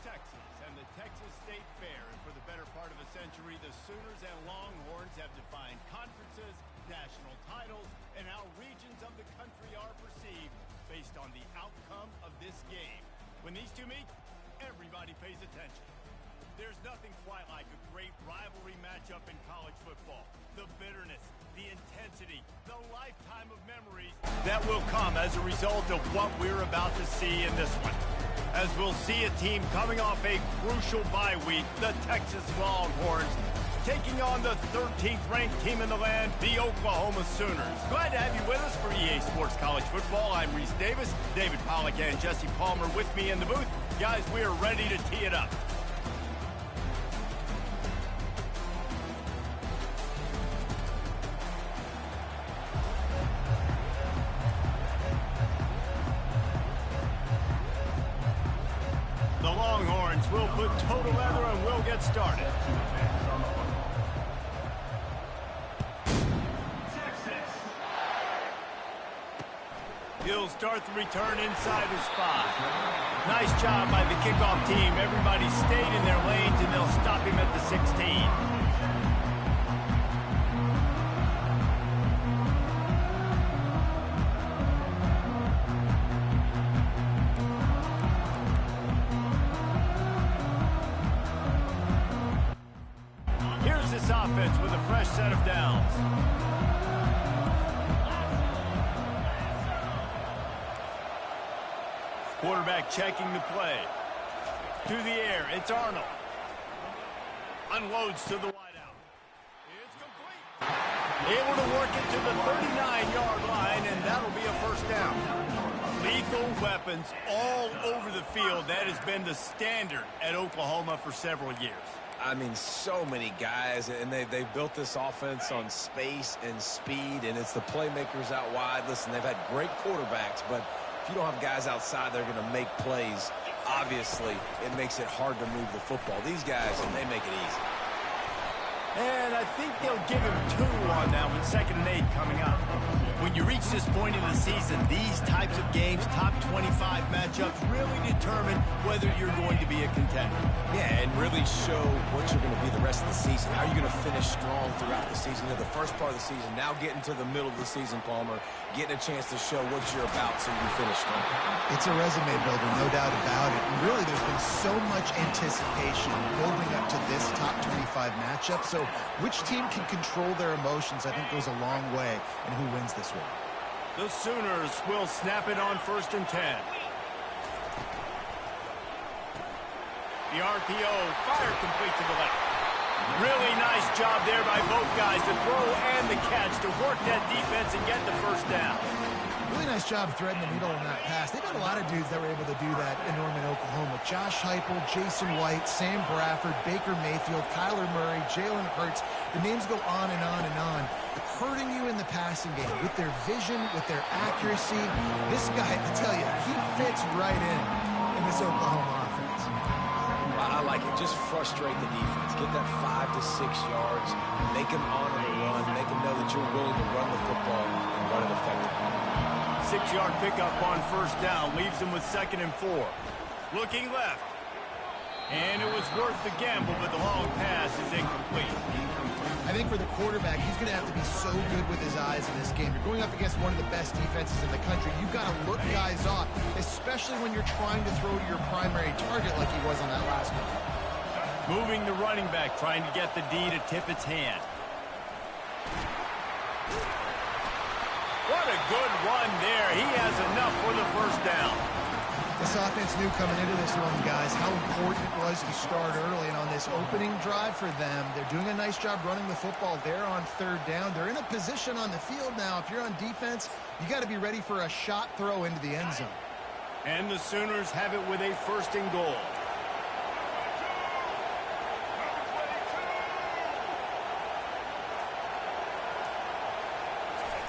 Texas and the Texas State Fair, and for the better part of a century, the Sooners and Longhorns have defined conferences, national titles, and how regions of the country are perceived based on the outcome of this game. When these two meet, everybody pays attention. There's nothing quite like a great rivalry matchup in college football. The bitterness, the intensity, the lifetime of memories that will come as a result of what we're about to see in this one. As we'll see a team coming off a crucial bye week, the Texas Longhorns, taking on the 13th ranked team in the land, the Oklahoma Sooners. Glad to have you with us for EA Sports College Football. I'm Reese Davis, David Pollack and Jesse Palmer with me in the booth. Guys, we are ready to tee it up. The Longhorns will put total leather and we'll get started. He'll start the return inside his 5. Nice job by the kickoff team. Everybody stayed in their lanes and they'll stop him at the 16. This offense with a fresh set of downs. Quarterback checking the play. To the air, it's Arnold. Unloads to the wideout. It's complete. Able to work it to the 39-yard line, and that'll be a first down. Lethal weapons all over the field. That has been the standard at Oklahoma for several years. I mean, so many guys, and they built this offense on space and speed, and it's the playmakers out wide. Listen, they've had great quarterbacks, but if you don't have guys outside, they're going to make plays. Obviously, it makes it hard to move the football. These guys, they make it easy. And I think they'll give him 2 on that one, 2nd and 8 coming up. When you reach this point in the season, these types of games, top 25 matchups, really determine whether you're going to be a contender. Yeah, and really show what you're going to be the rest of the season. How are you going to finish strong throughout the season? You know, the first part of the season, now getting to the middle of the season, Palmer, getting a chance to show what you're about so you can finish strong. It's a resume builder, no doubt about it. And really, there's been so much anticipation building up to this top 25 matchup. So which team can control their emotions, I think, goes a long way in who wins this one. The Sooners will snap it on 1st and 10. The RPO, fire complete to the left. Really nice job there by both guys, the throw and the catch to work that defense and get the first down. Really nice job threading the needle in that pass. They've got a lot of dudes that were able to do that in Norman, Oklahoma. Josh Heupel, Jason White, Sam Bradford, Baker Mayfield, Kyler Murray, Jalen Hurts. The names go on and on and on. Hurting you in the passing game with their vision, with their accuracy. This guy, I tell you, he fits right in this Oklahoma offense. I like it. Just frustrate the defense. Get that 5 to 6 yards. Make them honor the run. Make them know that you're willing to run the football and run it effectively. 6-yard pickup on 1st down. Leaves them with 2nd and 4. Looking left. And it was worth the gamble, but the long pass is incomplete. I think for the quarterback, he's going to have to be so good with his eyes in this game. You're going up against one of the best defenses in the country. You've got to look guys off, especially when you're trying to throw to your primary target like he was on that last one. Moving the running back, trying to get the D to tip its hand. What a good run there. He has enough for the first down. This offense knew coming into this one, guys, how important it was to start early. And on this opening drive for them, they're doing a nice job running the football there on 3rd down. They're in a position on the field now. If you're on defense, you got to be ready for a shot throw into the end zone. And the Sooners have it with a 1st and goal.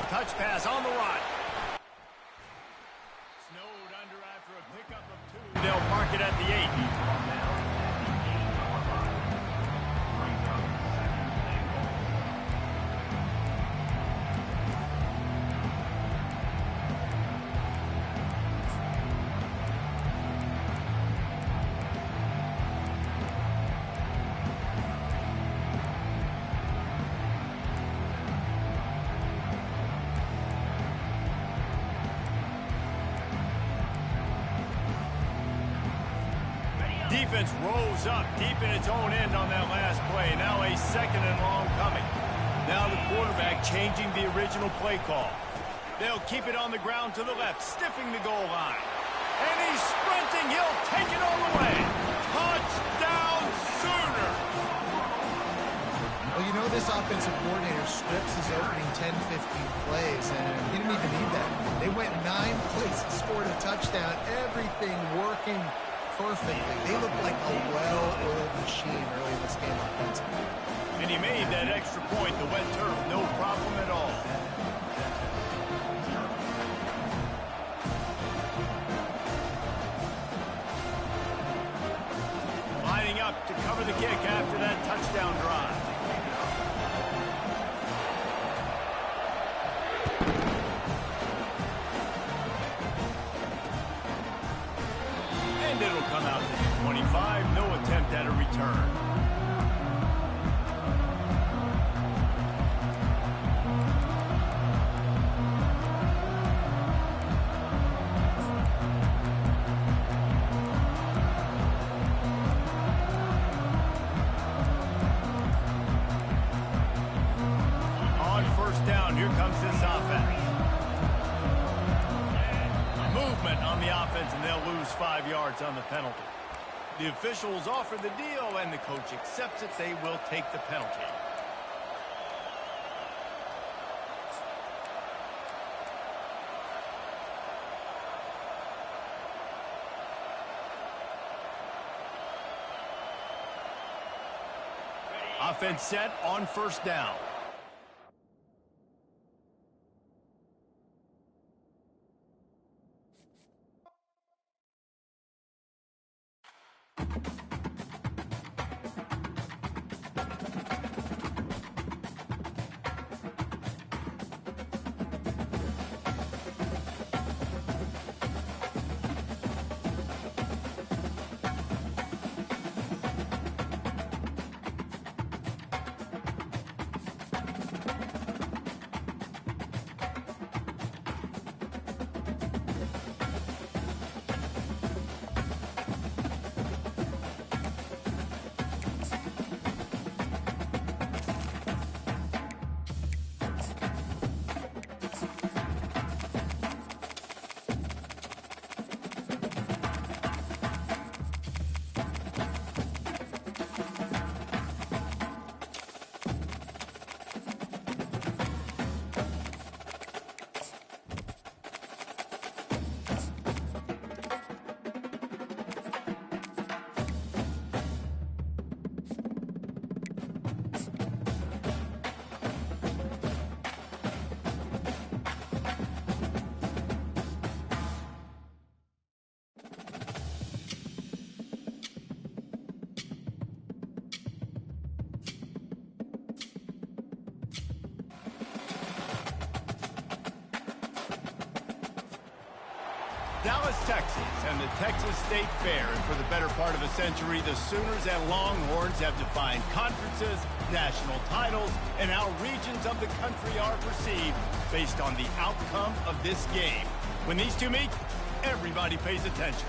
Touch pass on the right. Snowed under after a pickup of 2. They'll mark it at the 8. defense rolls up deep in its own end on that last play. Now a second and long coming. Now the quarterback changing the original play call. They'll keep it on the ground to the left, stiffing the goal line. And he's sprinting. He'll take it all the way. Touchdown, Sooners! Well, you know this offensive coordinator scripts his opening 10, 15 plays, and he didn't even need that. They went 9 plays and scored a touchdown. Everything working perfectly. They look like a well-oiled machine early in this game offensively. And he made that extra point, the wet turf, no problem at all. Lining up to cover the kick after that touchdown drive. And it'll come out to the 25, no attempt at a return. Here comes this offense. Movement on the offense, and they'll lose 5 yards on the penalty. The officials offer the deal, and the coach accepts it. They will take the penalty. Offense set on first down. Dallas, Texas, and the Texas State Fair. And for the better part of a century, the Sooners and Longhorns have defined conferences, national titles, and how regions of the country are perceived based on the outcome of this game. When these two meet, everybody pays attention.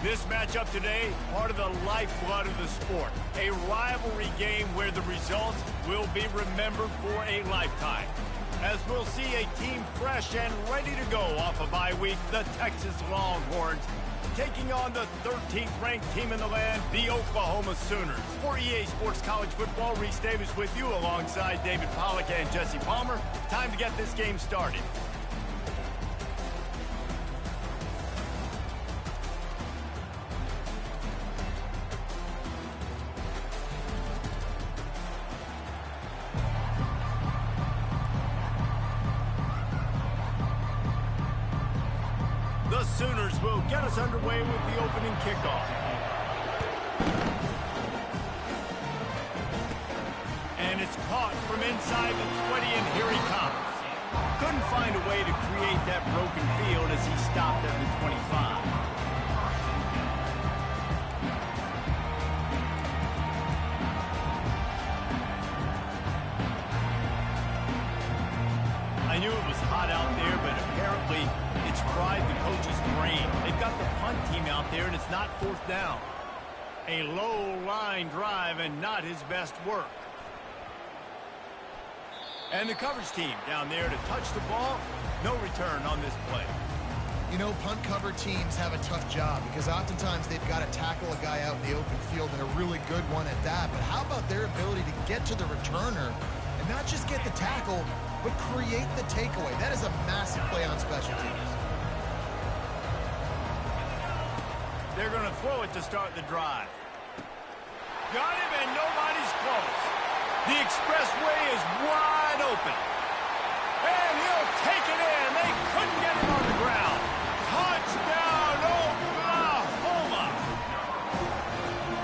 This matchup today, part of the lifeblood of the sport. A rivalry game where the results will be remembered for a lifetime. As we'll see a team fresh and ready to go off a bye week, the Texas Longhorns, taking on the 13th ranked team in the land, the Oklahoma Sooners. For EA Sports College Football, Reese Davis with you alongside David Pollack and Jesse Palmer. Time to get this game started. The Sooners will get us underway with the opening kickoff. And it's caught from inside the 20, and here he comes. Couldn't find a way to create that broken field as he stopped at the 25. I knew it was hot out there, but apparently it's fried the coach's brain. They've got the punt team out there, and it's not fourth down. A low line drive and not his best work. And the coverage team down there to touch the ball. No return on this play. You know, punt cover teams have a tough job because oftentimes they've got to tackle a guy out in the open field, and a really good one at that. But how about their ability to get to the returner and not just get the tackle, but create the takeaway? That is a massive play on special teams. They're going to throw it to start the drive. Got him, and nobody's close. The expressway is wide open. And he'll take it in. They couldn't get him on the ground. Touchdown, Oklahoma!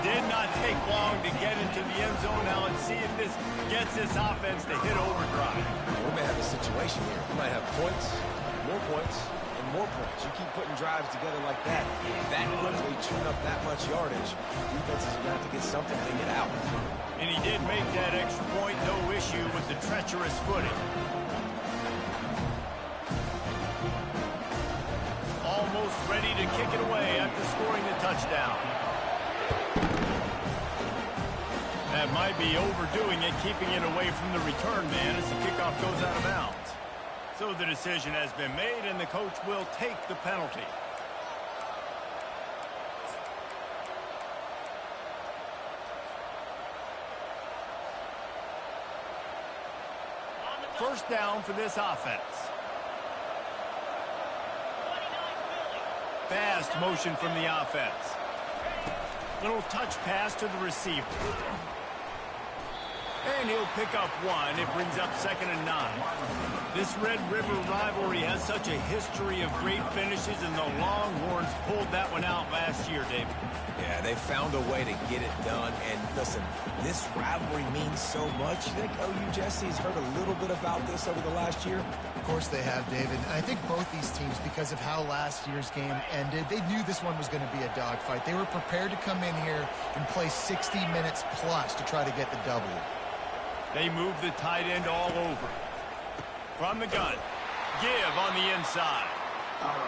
Did not take long to get into the end zone. Now let's see if this gets this offense to hit overdrive. We may have a situation here. We might have points, and more points. You keep putting drives together like that quickly, chewing up that much yardage, defenses are going to have to get something to get out. And he did make that extra point, no issue with the treacherous footing. Almost ready to kick it away after scoring the touchdown. That might be overdoing it, keeping it away from the return man as the kickoff goes out of bounds. So the decision has been made, and the coach will take the penalty. First down for this offense. Fast motion from the offense. Little touch pass to the receiver. And he'll pick up one. It brings up 2nd and 9. This Red River rivalry has such a history of great finishes, and the Longhorns pulled that one out last year, David. Yeah, they found a way to get it done. And listen, this rivalry means so much. You think OU Jesse's heard a little bit about this over the last year? Of course they have, David. And I think both these teams, because of how last year's game ended, they knew this one was going to be a dogfight. They were prepared to come in here and play 60 minutes plus to try to get the W. They move the tight end all over. From the gun. Give on the inside.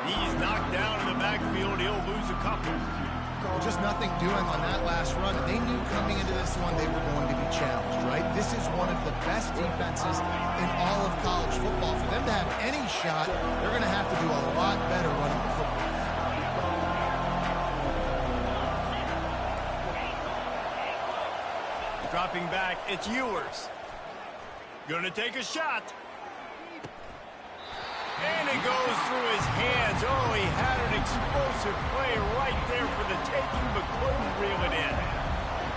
He's knocked down in the backfield. He'll lose a couple. Just nothing doing on that last run. And they knew coming into this one they were going to be challenged, right? This is one of the best defenses in all of college football. For them to have any shot, they're going to have to do a lot better running the football. Dropping back, it's Ewers. Gonna take a shot. And it goes through his hands. Oh, he had an explosive play right there for the taking, but couldn't reel it in.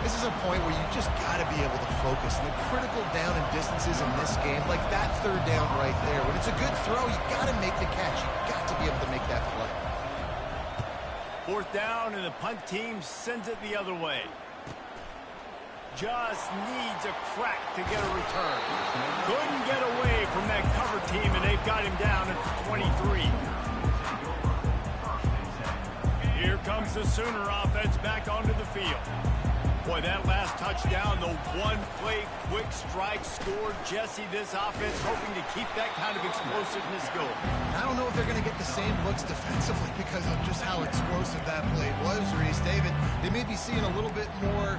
This is a point where you just got to be able to focus. The critical down and distances in this game, like that 3rd down right there. When it's a good throw, you got to make the catch. You got to be able to make that play. 4th down, and the punt team sends it the other way. Just needs a crack to get a return. Couldn't get away from that cover team, and they've got him down at the 23. Here comes the Sooner offense back onto the field. Boy, that last touchdown, the one-play quick strike scored. Jesse, this offense hoping to keep that kind of explosiveness going. I don't know if they're going to get the same looks defensively because of just how explosive that play was, Reese. David, they may be seeing a little bit more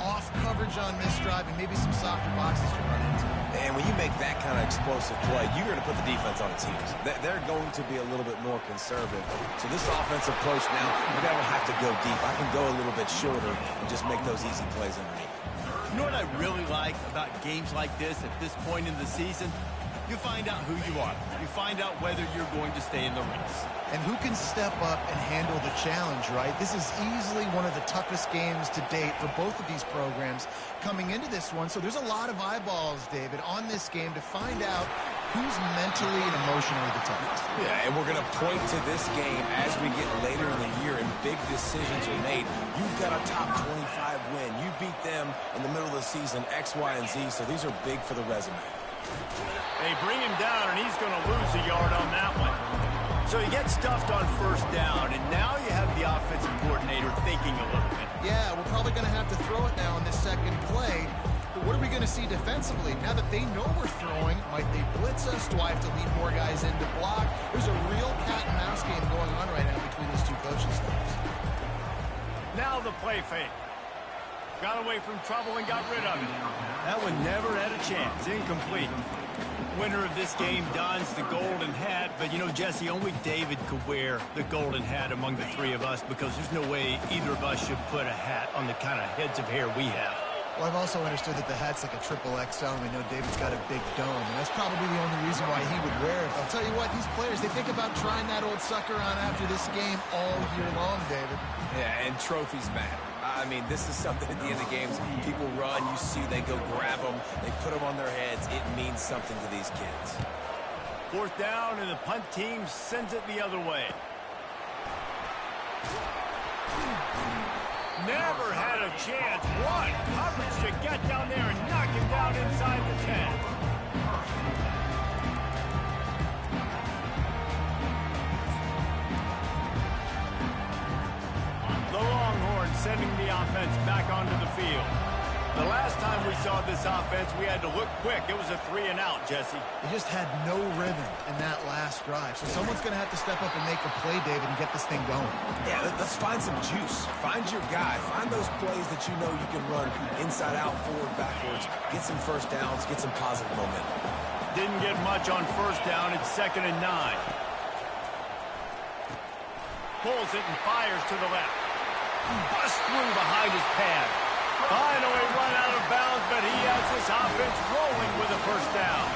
off coverage on this drive and maybe some softer boxes to run into. And when you make that kind of explosive play, you're going to put the defense on its heels. They're going to be a little bit more conservative. So this offensive approach now, we're going to have to go deep. I can go a little bit shorter and just make those easy plays underneath. You know what I really like about games like this at this point in the season? You find out who you are. You find out whether you're going to stay in the race. And who can step up and handle the challenge, right? This is easily one of the toughest games to date for both of these programs coming into this one. So there's a lot of eyeballs, David, on this game to find out who's mentally and emotionally the toughest. Yeah, and we're going to point to this game as we get later in the year and big decisions are made. You've got a top 25 win. You beat them in the middle of the season, X, Y, and Z. So these are big for the resume. They bring him down, and he's going to lose a yard on that one. So he gets stuffed on 1st down, and now you have the offensive coordinator thinking a little bit. Yeah, we're probably going to have to throw it now in this 2nd play. But what are we going to see defensively? Now that they know we're throwing, might they blitz us? Do I have to lead more guys in to block? There's a real cat and mouse game going on right now between these two coaching staffs. Now the play fake. Got away from trouble and got rid of it. That one never had a chance. Incomplete. Winner of this game dons the golden hat, but you know, Jesse, only David could wear the golden hat among the three of us because there's no way either of us should put a hat on the kind of heads of hair we have. Well, I've also understood that the hat's like a triple XL, and we know David's got a big dome, and that's probably the only reason why he would wear it. I'll tell you what, these players, they think about trying that old sucker on after this game all year long, David. Yeah, and trophies matter. I mean, this is something at the end of games. People run, you see, they go grab them, they put them on their heads. It means something to these kids. Fourth down, and the punt team sends it the other way. Never had a chance. What coverage to get down there and knock him down inside the 10. The Longhorns sending the offense back onto the field. The last time we saw this offense, we had to look quick. It was a 3-and-out, Jesse. They just had no rhythm in that last drive. So someone's going to have to step up and make a play, David, and get this thing going. Yeah, let's find some juice. Find your guy. Find those plays that you know you can run inside out, forward, backwards. Get some first downs. Get some positive momentum. Didn't get much on first down. It's 2nd and 9. Pulls it and fires to the left. Busts through behind his pad. Finally run out of bounds, but he has this offense rolling with a first down.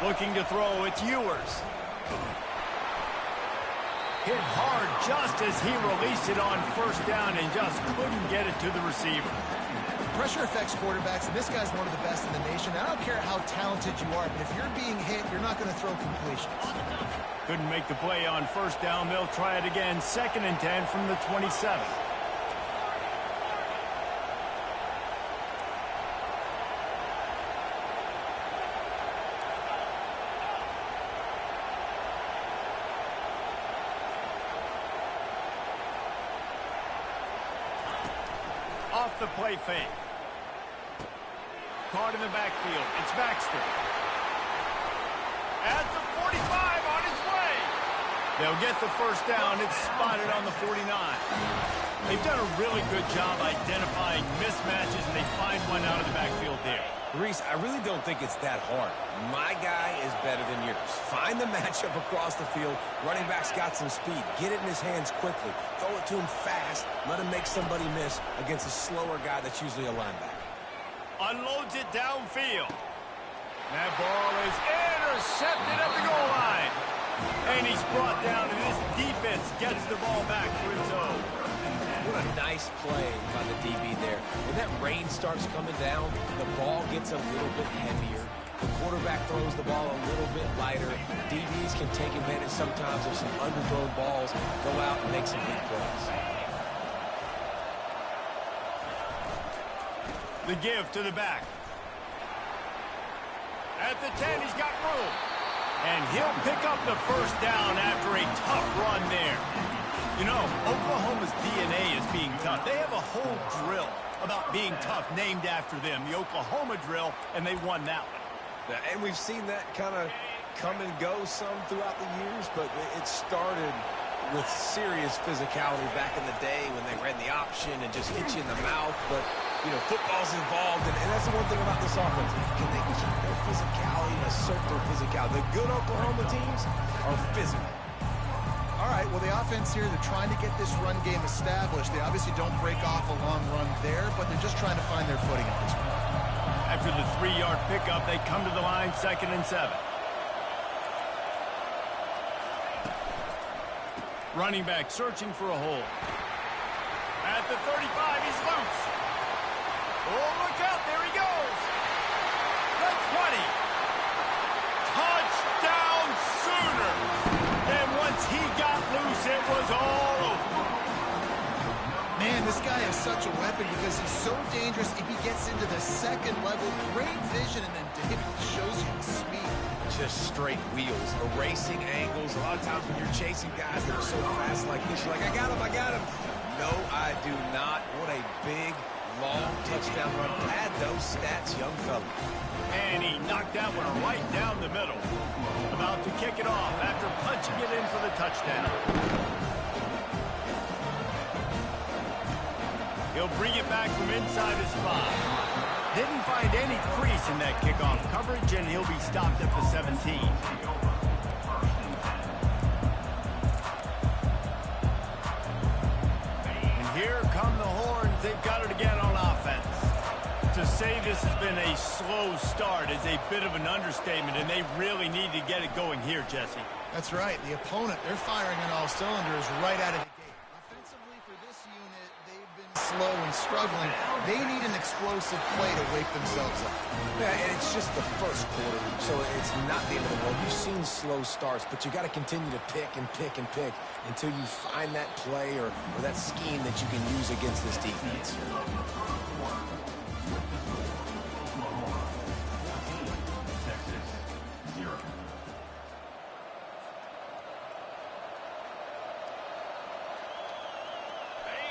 Looking to throw, it's Ewers. Hit hard just as he released it on first down and just couldn't get it to the receiver. Pressure affects quarterbacks, and this guy's one of the best in the nation. I don't care how talented you are, but if you're being hit, you're not going to throw completions. Couldn't make the play on first down. They'll try it again. 2nd and 10 from the 27. Off the play fake. Caught in the backfield. It's Baxter. At the 45 on his way. They'll get the first down. It's spotted on the 49. They've done a really good job identifying mismatches, and they find one out of the backfield there. Reese, I really don't think it's that hard. My guy is better than yours. Find the matchup across the field. Running back's got some speed. Get it in his hands quickly. Throw it to him fast. Let him make somebody miss against a slower guy that's usually a linebacker. Unloads it downfield. That ball is intercepted at the goal line. And he's brought down, and this defense gets the ball back for its own. What a nice play by the DB there. When that rain starts coming down, the ball gets a little bit heavier. The quarterback throws the ball a little bit lighter. DBs can take advantage sometimes of some underthrown balls, go out and make some big plays. The give to the back. At the 10, he's got room. And he'll pick up the first down after a tough run there. You know, Oklahoma's DNA is being tough. They have a whole drill about being tough named after them, the Oklahoma drill, and they won that one. Yeah, and we've seen that kind of come and go some throughout the years, but it started with serious physicality back in the day when they ran the option and just hit you in the mouth. But, you know, football's involved, and that's the one thing about this offense. Can they keep their physicality and assert their physicality? The good Oklahoma teams are physical. All right, well, the offense here, they're trying to get this run game established. They obviously don't break off a long run there, but they're just trying to find their footing at this point. After the 3-yard pickup, they come to the line, 2nd and 7. Running back searching for a hole. At the 35, he's loose. Oh, look out, there he goes. The 20. Touchdown Sooner. And once he got loose, it was all over. Man, this guy is such a weapon because he's so dangerous if he gets into the second level. Great vision, and then David shows you the speed. Just straight wheels, erasing angles. A lot of times when you're chasing guys that are so fast like this, you're like, I got him. No, I do not. What a big, Long touchdown run. Add those stats, young fella. And he knocked that one right down the middle. About to kick it off after punching it in for the touchdown. He'll bring it back from inside his 5. Didn't find any crease in that kickoff coverage, and he'll be stopped at the 17. And here come the Horns. They've got it again on offense. To say this has been a slow start is a bit of an understatement, and they really need to get it going here, Jesse. That's right. The opponent, they're firing on all cylinders right out of the gate. Offensively for this unit, they've been slow and struggling. They need an explosive play to wake themselves up. Yeah, and it's just the first quarter, so it's not the end of the world. You've seen slow starts, but you got to continue to pick and pick and pick until you find that play or that scheme that you can use against this defense.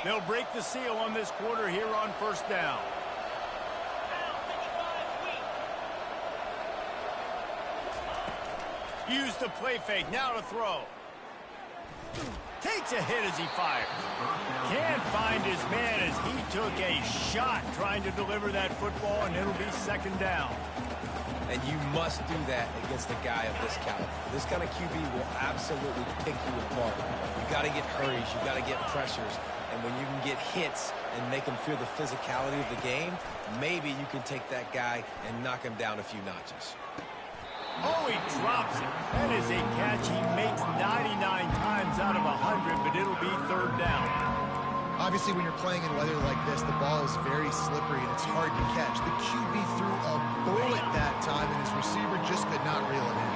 They'll break the seal on this quarter here on first down. Use the play fake, now to throw. Takes a hit as he fires. Can't find his man as he took a shot trying to deliver that football, and it'll be second down. And you must do that against a guy of this caliber. This kind of QB will absolutely pick you apart. You got to get hurries, you got to get pressures. And when you can get hits and make him feel the physicality of the game, maybe you can take that guy and knock him down a few notches. Oh, he drops it. That is a catch he makes 99 times out of 100, but it'll be third down. Obviously, when you're playing in weather like this, the ball is very slippery and it's hard to catch. The QB threw a bullet that time, and his receiver just could not reel it in.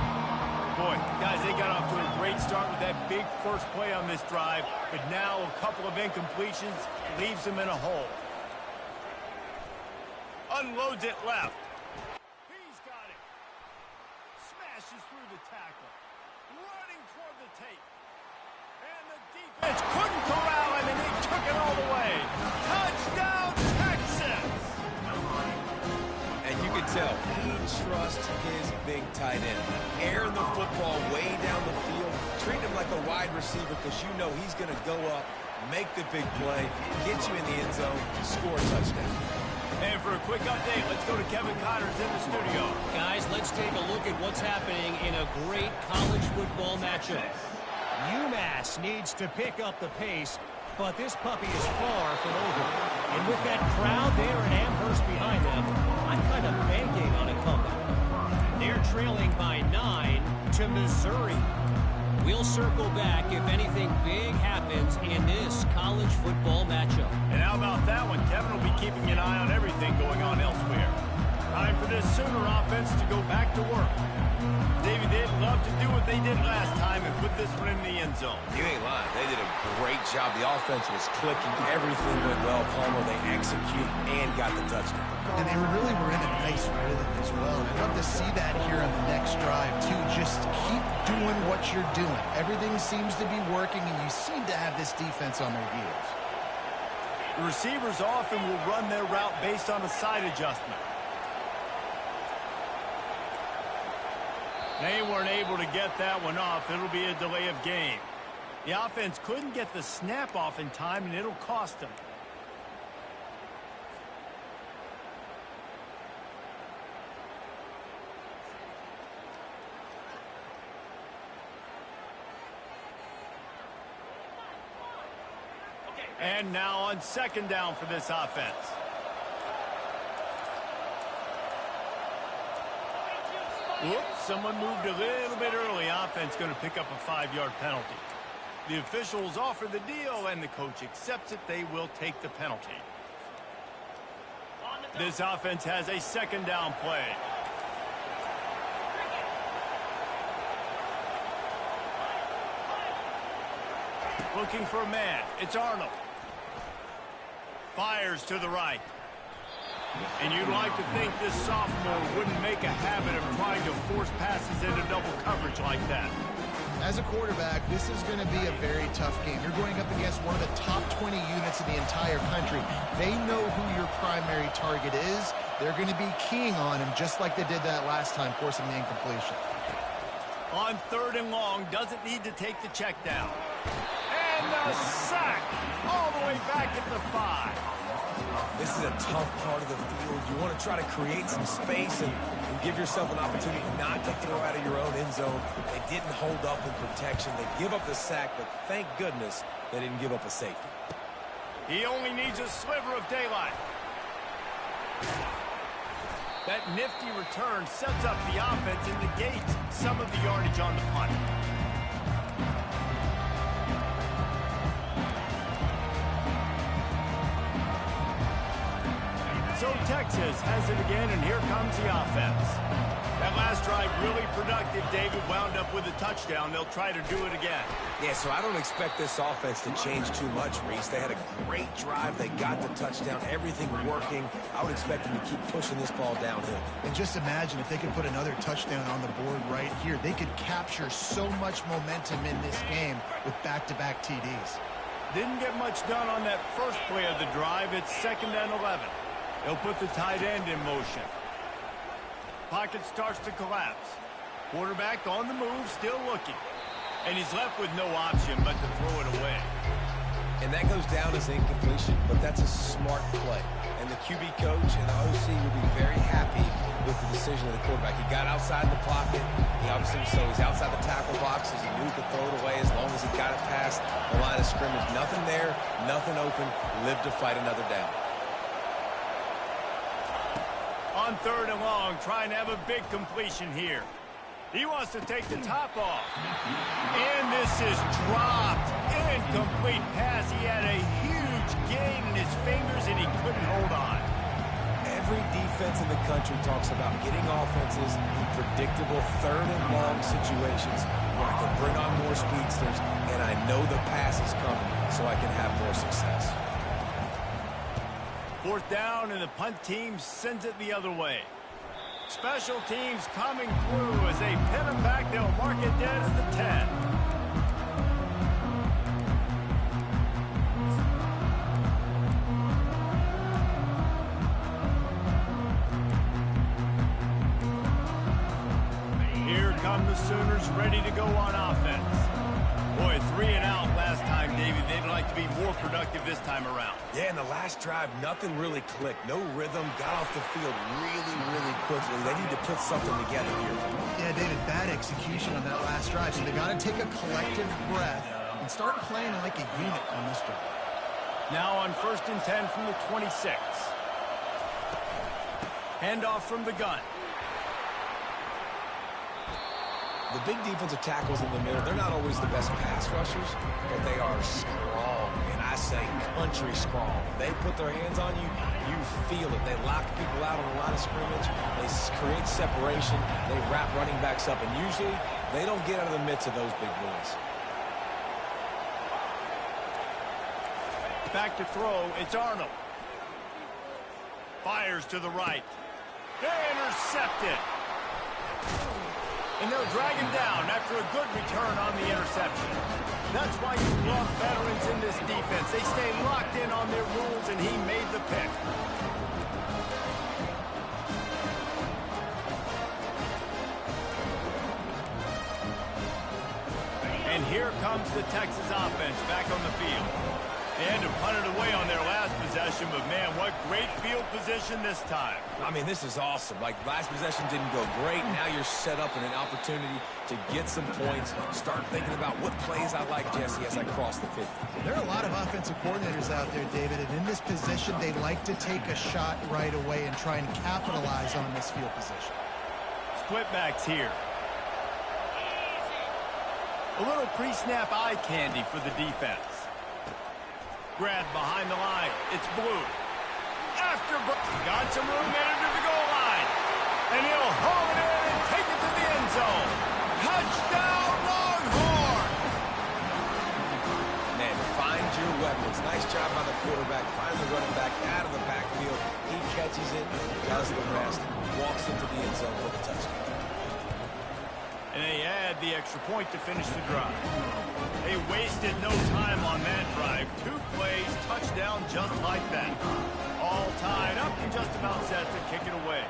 Boy, guys, they got off to a great start with that big first play on this drive, but now a couple of incompletions leaves them in a hole. Unloads it left. He's got it. Smashes through the tackle. Running toward the tape. And the defense couldn't corral him, and he took it all the way. Touchdown, Texas! And you can tell he trusts his big tight end. Airing the football way down the field. Treat him like a wide receiver because you know he's going to go up, make the big play, get you in the end zone, score a touchdown. And for a quick update, let's go to Kevin Connors in the studio. Guys, let's take a look at what's happening in a great college football matchup. UMass needs to pick up the pace, but this puppy is far from over. And with that crowd there in Amherst behind them, I'm kind of banking on a comeback. They're trailing by 9 to Missouri. We'll circle back if anything big happens in this college football matchup. And how about that one? Kevin will be keeping an eye on everything going on elsewhere. Time for this Sooner offense to go back to work. Davey, they'd love to do what they did last time and put this one in the end zone. You ain't lying. They did a great job. The offense was clicking. Everything went well. Palmer, they execute and got the touchdown. And they really were in a nice rhythm as well. I'd love to see that here on the next drive, too. Just keep doing what you're doing. Everything seems to be working, and you seem to have this defense on their heels. The receivers often will run their route based on a side adjustment. They weren't able to get that one off. It'll be a delay of game. The offense couldn't get the snap off in time, and it'll cost them. And now on second down for this offense. Whoops, someone moved a little bit early. Offense going to pick up a 5-yard penalty. The officials offer the deal, and the coach accepts it. They will take the penalty. This offense has a second down play. Looking for a man. It's Arnold. Fires to the right. And you'd like to think this sophomore wouldn't make a habit of trying to force passes into double coverage like that. As a quarterback, this is going to be a very tough game. You're going up against one of the top 20 units in the entire country. They know who your primary target is. They're going to be keying on him just like they did that last time, forcing the incompletion. On 3rd and long, doesn't need to take the check down. And the sack all the way back at the 5. This is a tough part of the field. You want to try to create some space and give yourself an opportunity not to throw out of your own end zone. They didn't hold up in protection. They give up the sack, but thank goodness they didn't give up a safety. He only needs a sliver of daylight. That nifty return sets up the offense and negates some of the yardage on the punt. So Texas has it again, and here comes the offense. That last drive really productive. David wound up with a touchdown. They'll try to do it again. Yeah, so I don't expect this offense to change too much, Reese. They had a great drive. They got the touchdown. Everything working. I would expect them to keep pushing this ball downhill. And just imagine if they could put another touchdown on the board right here. They could capture so much momentum in this game with back-to-back TDs. Didn't get much done on that first play of the drive. It's 2nd and 11. They'll put the tight end in motion. Pocket starts to collapse. Quarterback on the move, still looking. And he's left with no option but to throw it away. And that goes down as incompletion, but that's a smart play. And the QB coach and the OC will be very happy with the decision of the quarterback. He got outside the pocket. He obviously, so he's outside the tackle boxes. He knew he could throw it away as long as he got it past the line of scrimmage. Nothing there, nothing open. Live to fight another down. On 3rd and long, trying to have a big completion here. He wants to take the top off. And this is dropped. Incomplete pass. He had a huge gain in his fingers, and he couldn't hold on. Every defense in the country talks about getting offenses in predictable 3rd and long situations where I can bring on more speedsters, and I know the pass is coming, so I can have more success. 4th down, and the punt team sends it the other way. Special teams coming through as they pin it back. They'll mark it dead at the 10. Here come the Sooners ready to go on offense. Boy, 3 and out last time, David. They'd like to be more productive this time around. Yeah, in the last drive, nothing really clicked. No rhythm, got off the field really quickly. They need to put something together here. Yeah, David, bad execution on that last drive. So they got to take a collective breath and start playing like a unit on this drive. Now on 1st and 10 from the 26. Handoff from the gun. The big defensive tackles in the middle, they're not always the best pass rushers, but they are strong, and I say country strong. They put their hands on you, you feel it. They lock people out on the line of scrimmage. They create separation. They wrap running backs up, and usually they don't get out of the midst of those big boys. Back to throw, it's Arnold. Fires to the right. Intercepted. And they'll drag him down after a good return on the interception. That's why you love veterans in this defense. They stay locked in on their rules, and he made the pick. And here comes the Texas offense back on the field. They had to punt it away on their last possession, but man, what great field position this time. I mean, this is awesome. Like, last possession didn't go great. Now you're set up in an opportunity to get some points. Start thinking about what plays I like, Jesse, as I cross the 50. There are a lot of offensive coordinators out there, David, and in this position, they like to take a shot right away and try and capitalize on this field position. Split backs here. A little pre-snap eye candy for the defense. Grab behind the line. It's Blue. Got some room headed to the goal line. And he'll haul it in and take it to the end zone. Touchdown, Longhorn! Man, find your weapons. Nice job by the quarterback. Finally running back out of the backfield. He catches it, does the rest, walks into the end zone for the touchdown. And they add the extra point to finish the drive. They wasted no time on that drive. 2 plays, touchdown just like that. All tied up and just about set to kick it away.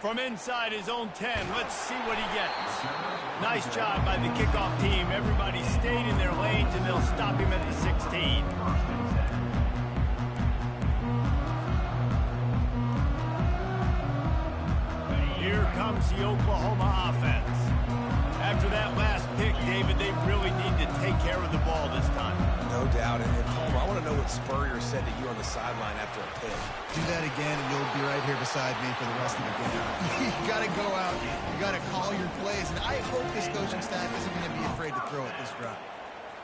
From inside his own 10, let's see what he gets. Nice job by the kickoff team. Everybody stayed in their lanes, and they'll stop him at the 16. Here comes the Oklahoma offense. After that last pick, David, they really need to take care of the ball this time. No doubt. And Palmer, I want to know what Spurrier said to you on the sideline after a pick. Do that again, and you'll be right here beside me for the rest of the game. You got to go out. You got to call your plays. And I hope this coaching staff isn't going to be afraid to throw at this drive.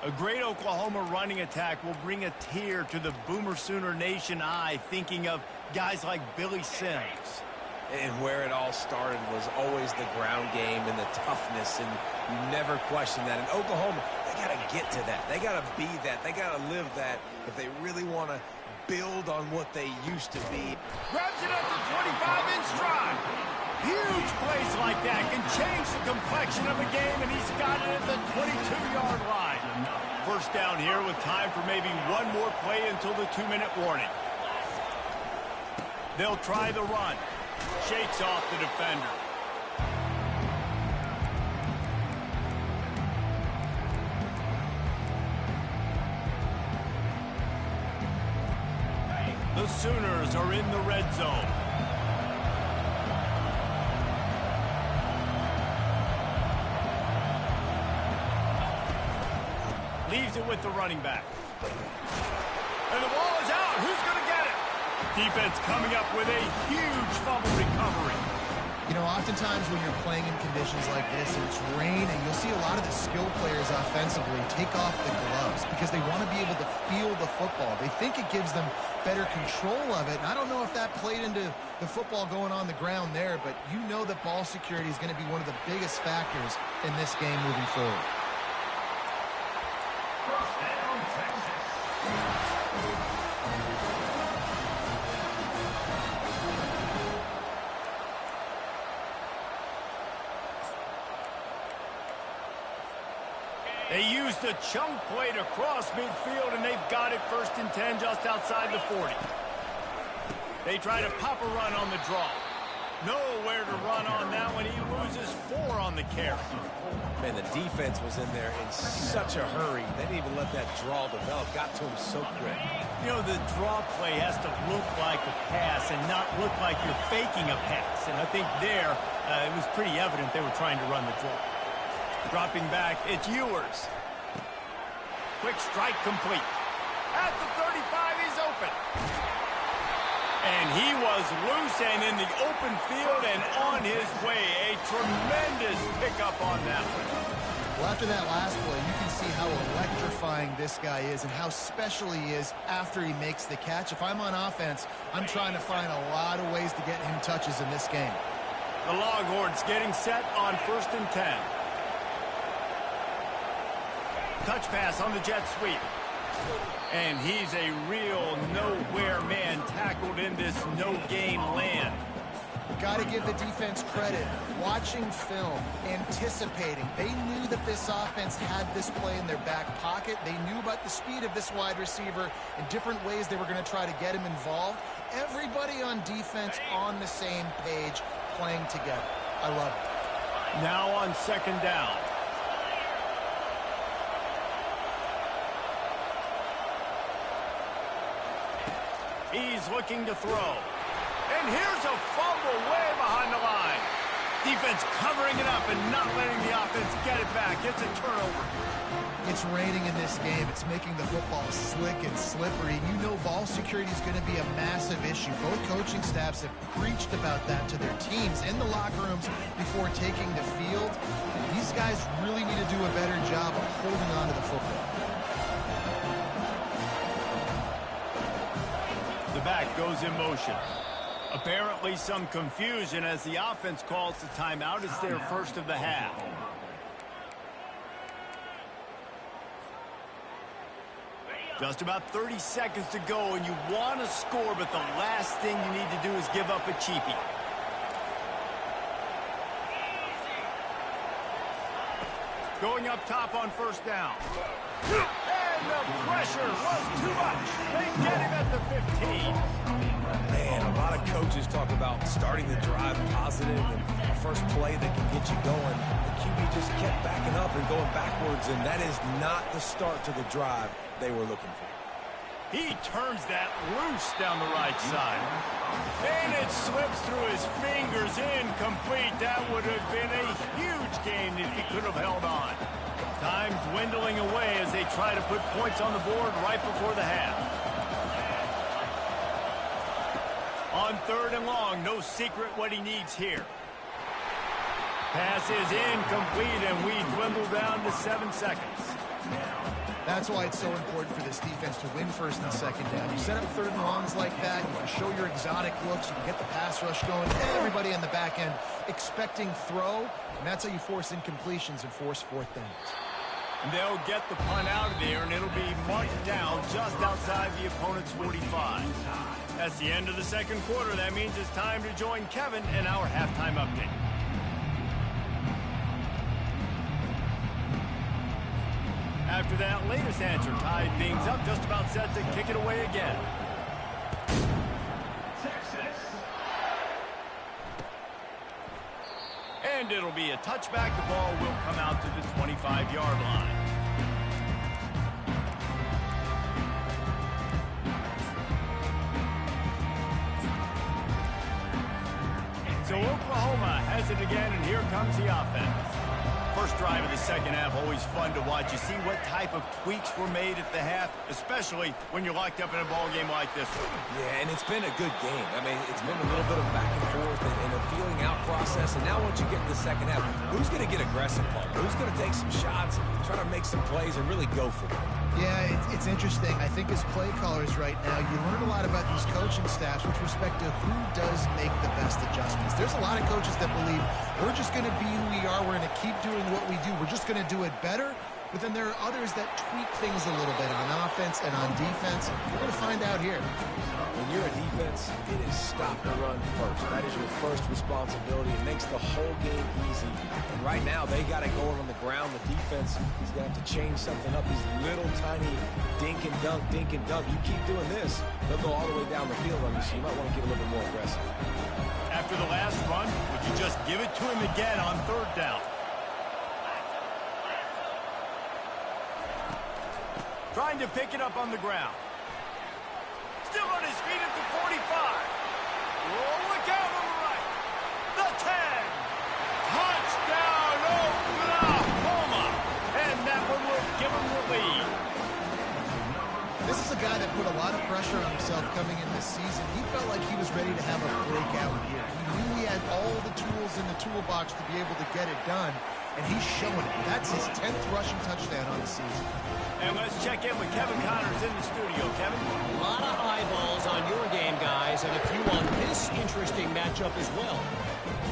A great Oklahoma running attack will bring a tear to the Boomer Sooner Nation eye, thinking of guys like Billy Sims. And where it all started was always the ground game and the toughness, and you never question that. And Oklahoma, they got to get to that. They got to be that. They got to live that if they really want to build on what they used to be. Grabs it up to 25 in stride. Huge plays like that can change the complexion of a game, and he's got it at the 22-yard line. First down here with time for maybe one more play until the 2-minute warning. They'll try the run. Shakes off the defender. The Sooners are in the red zone. Leaves it with the running back. And the ball is out. Who's going to get it? Defense coming up with a huge fumble recovery. You know, oftentimes when you're playing in conditions like this and it's raining, you'll see a lot of the skill players offensively take off the gloves because they want to be able to feel the football. They think it gives them better control of it. And I don't know if that played into the football going on the ground there, but you know that ball security is going to be one of the biggest factors in this game moving forward. They used the chunk play to cross midfield, and they've got it 1st and 10 just outside the 40. They try to pop a run on the draw. Nowhere to run on that one. He loses 4 on the carry. Man, the defense was in there in such a hurry. They didn't even let that draw develop. Got to him so quick. You know, the draw play has to look like a pass and not look like you're faking a pass. And I think there, it was pretty evident they were trying to run the draw. Dropping back, it's Ewers. Quick strike complete. At the 35, he's open. And he was loose and in the open field and on his way. A tremendous pickup on that one. Well, after that last play, you can see how electrifying this guy is and how special he is after he makes the catch. If I'm on offense, I'm trying to find a lot of ways to get him touches in this game. The Longhorns getting set on 1st and 10. Touch pass on the jet sweep. And he's a real nowhere man tackled in this no-gain land. Got to give the defense credit. Watching film, anticipating. They knew that this offense had this play in their back pocket. They knew about the speed of this wide receiver and different ways they were going to try to get him involved. Everybody on defense on the same page, playing together. I love it. Now on 2nd down. He's looking to throw. And here's a fumble way behind the line. Defense covering it up and not letting the offense get it back. It's a turnover. It's raining in this game. It's making the football slick and slippery. You know ball security is going to be a massive issue. Both coaching staffs have preached about that to their teams in the locker rooms before taking the field. These guys really need to do a better job of holding on to the football. The back goes in motion. Apparently some confusion as the offense calls the timeout. It's their first of the half. Just about 30 seconds to go, and you want to score, but the last thing you need to do is give up a cheapie. Going up top on first down. And the pressure was too much. They get him at the 15. Man, a lot of coaches talk about starting the drive positive and a first play that can get you going. The QB just kept backing up and going backwards, and that is not the start to the drive they were looking for. He turns that loose down the right side. And it slips through his fingers, incomplete. That would have been a huge gain if he could have held on. Time dwindling away as they try to put points on the board right before the half. On 3rd and long, no secret what he needs here. Pass is incomplete, and we dwindle down to 7 seconds. That's why it's so important for this defense to win 1st and 2nd down. You set up 3rd and longs like that, you can show your exotic looks, you can get the pass rush going, everybody on the back end expecting throw, and that's how you force incompletions and force 4th downs. And they'll get the punt out of there, and it'll be marked down just outside the opponent's 45. That's the end of the 2nd quarter. That means it's time to join Kevin in our halftime update. After that latest answer tied things up, just about set to kick it away again. Texas. And it'll be a touchback. The ball will come out to the 25-yard line. So Oklahoma has it again, and here comes the offense. First drive of the 2nd half, always fun to watch. You see what type of tweaks were made at the half, especially when you're locked up in a ball game like this one. Yeah, and it's been a good game. I mean, it's been a little bit of back and forth and a feeling out process. And now once you get to the 2nd half, who's going to get aggressive, Paul? Who's going to take some shots, try to make some plays, and really go for it? Yeah, it's interesting. I think as play callers right now, you learn a lot about these coaching staffs with respect to who does make the best adjustments. There's a lot of coaches that believe we're just going to be who we are. We're going to keep doing what we do. We're just going to do it better. But then there are others that tweak things a little bit on offense and on defense. We're going to find out here. When you're a defense, it is stop the run first. That is your first responsibility. It makes the whole game easy. And right now, they got it going on the ground. The defense is going to have to change something up. These little tiny dink and dunk, dink and dunk. You keep doing this, they'll go all the way down the field on you, so you might want to get a little bit more aggressive. After the last run, would you just give it to him again on 3rd down? Trying to pick it up on the ground. Still on his feet at the 45. Oh, look out on the right. The 10. Touchdown, Oklahoma. And that one will give him the lead. This is a guy that put a lot of pressure on himself coming in this season. He felt like he was ready to have a breakout year. He knew he had all the tools in the toolbox to be able to get it done, and he's showing it. That's his 10th rushing touchdown on the season. And let's check in with Kevin Connors in the studio. Kevin? A lot of eyeballs on your game, guys, and a few on this interesting matchup as well.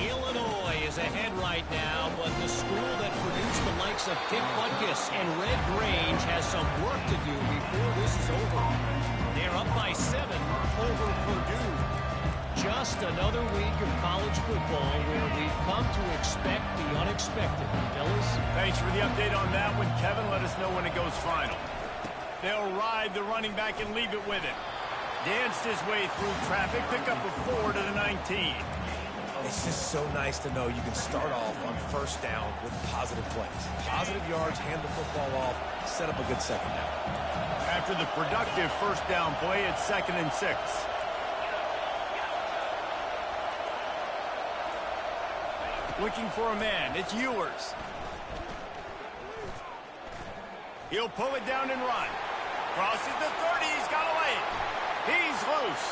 Illinois is ahead right now, but the school that produced the likes of Dick Butkus and Red Grange has some work to do before this is over. They're up by 7 over Purdue. Just another week of college football where we've come to expect the unexpected. Fellas? Thanks for the update on that one, Kevin. Let us know when it goes final. They'll ride the running back and leave it with him. Danced his way through traffic, pick up a 4 to the 19. It's just so nice to know you can start off on 1st down with positive plays. Positive yards, hand the football off, set up a good 2nd down. After the productive 1st down play, it's 2nd and 6. Looking for a man. It's Ewers. He'll pull it down and run. Crosses the 30. He's got to lay it. He's loose.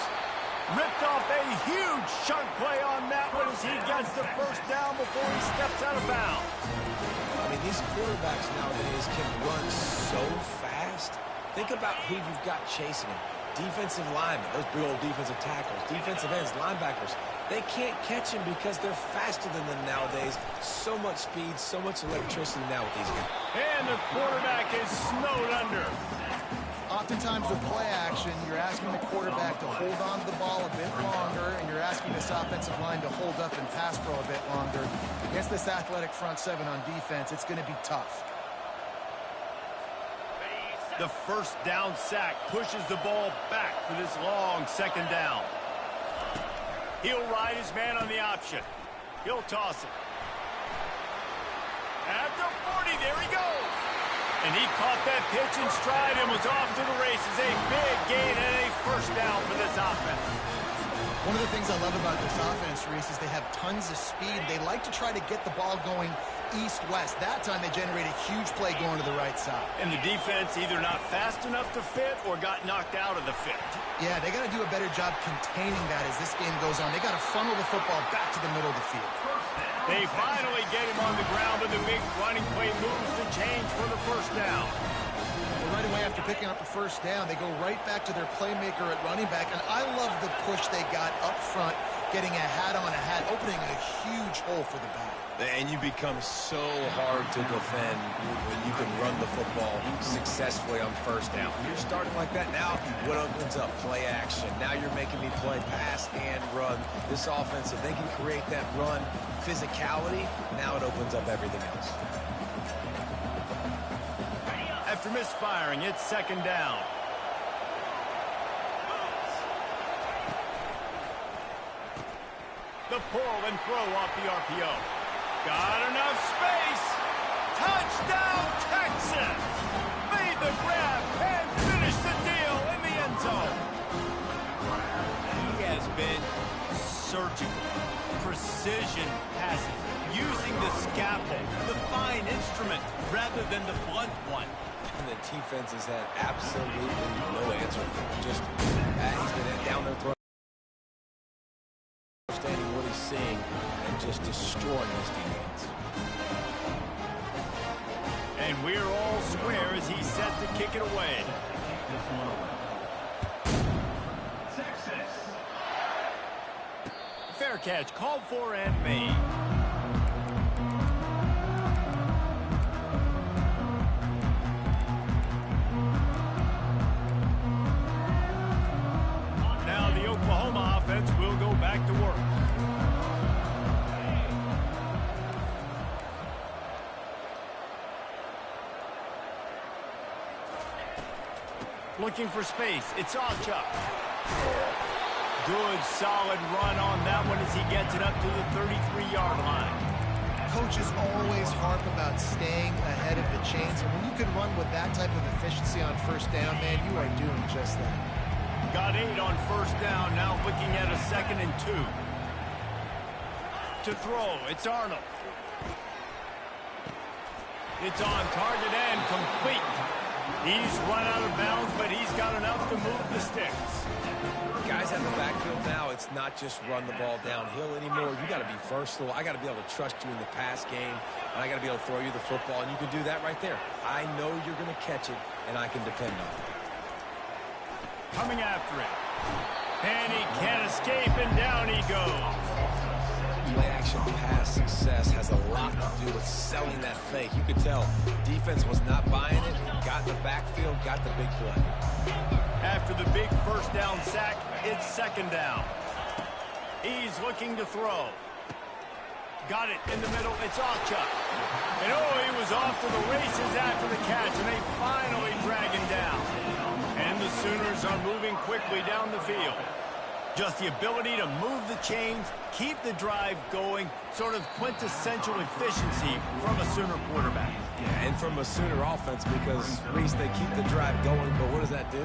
Ripped off a huge chunk play on that one as he gets the 1st down before he steps out of bounds. I mean, these quarterbacks nowadays can run so fast. Think about who you've got chasing him. Defensive linemen, those big old defensive tackles, defensive ends, linebackers. They can't catch him because they're faster than them nowadays. So much speed, so much electricity now with these guys. And the quarterback is snowed under. oftentimes with play action, you're asking the quarterback to hold on to the ball a bit longer, and you're asking this offensive line to hold up and pass pro a bit longer. Against this athletic front seven on defense, it's going to be tough. The first down sack pushes the ball back for this long second down. He'll ride his man on the option. He'll toss it. At the 40, there he goes. And he caught that pitch in stride and was off to the races. A big gain and a first down for this offense. One of the things I love about this offense, Reese, is they have tons of speed. They like to try to get the ball going east-west. That time they generate a huge play going to the right side. And the defense either not fast enough to fit or got knocked out of the fit. Yeah, they got to do a better job containing that as this game goes on. They got to funnel the football back to the middle of the field. They finally get him on the ground, but the big running play moves the chains for the first down. Well, right away after picking up the first down, they go right back to their playmaker at running back, and I love the push they got up front, getting a hat on a hat, opening a huge hole for the back. And you become so hard to defend when you can run the football successfully on first down. You're starting like that. Now, what opens up? Play action. Now you're making me play pass and run. This offense, if they can create that run physicality, now it opens up everything else. After misfiring, it's second down. The pull and throw off the RPO. Got enough space. Touchdown, Texas. Made the grab and finished the deal in the end zone. He has been surgical. Precision passes. Using the scalpel, the fine instrument, rather than the blunt one. And the defense has had absolutely no answer for him. Just, he's been down there throwing. Understanding what he's seeing and just destroying his defense. And we're all square as he's set to kick it away. Fair catch called for and made. Now the Oklahoma offense will go back to work. Looking for space. It's Ocha. Good, solid run on that one as he gets it up to the 33-yard line. Coaches always harp about staying ahead of the chains, and when you can run with that type of efficiency on first down, man, you are doing just that. Got 8 on first down, now looking at a 2nd and 2. To throw, it's Arnold. It's on target and complete. He's run out of bounds, but he's got enough to move the sticks. Guys in the backfield now, it's not just run the ball downhill anymore. You got to be versatile. I got to be able to trust you in the pass game, and I got to be able to throw you the football, and you can do that right there. I know you're going to catch it, and I can depend on it. Coming after it. And he can't escape, and down he goes. Play-action pass success has a lot to do with selling that fake. You could tell defense was not buying it, got in the backfield, got the big play. After the big first down sack, it's second down. He's looking to throw. Got it in the middle. It's Ocha. And he was off to the races after the catch, and they finally drag him down. And the Sooners are moving quickly down the field. Just the ability to move the chains, keep the drive going, sort of quintessential efficiency from a Sooner quarterback. Yeah, and from a Sooner offense because, Reese, they keep the drive going, but what does that do?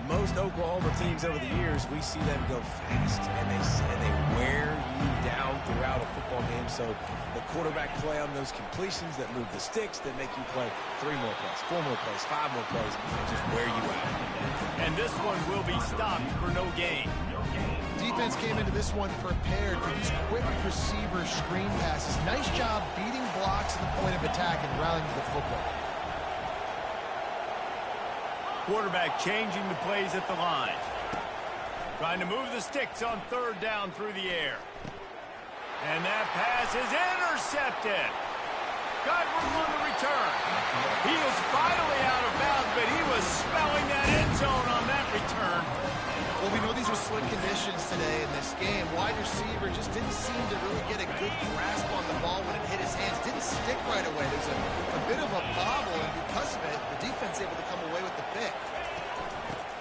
Most Oklahoma teams over the years, we see them go fast, and they wear you down throughout a football game. So the quarterback play on those completions that move the sticks, that make you play 3 more plays, 4 more plays, 5 more plays, and just wear you out. And this one will be stopped for no gain. Defense came into this one prepared for these quick receiver screen passes. Nice job beating blocks at the point of attack and rallying to the football. Quarterback changing the plays at the line. Trying to move the sticks on third down through the air. And that pass is intercepted. Got room on the return. He is finally out of bounds, but he was spelling that end slick conditions today in this game. Wide receiver just didn't seem to really get a good grasp on the ball when it hit his hands. Didn't stick right away. There's a bit of a bobble, and because of it, the defense able to come away with the pick.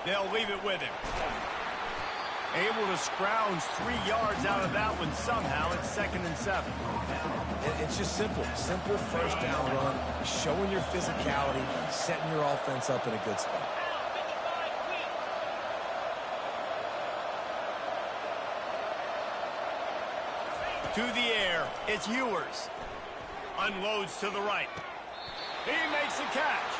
They'll leave it with him. Able to scrounge 3 yards out of that one somehow. It's 2nd and 7. It's just simple. Simple first down run, showing your physicality, setting your offense up in a good spot. To the air, it's Ewers. Unloads to the right. He makes the catch.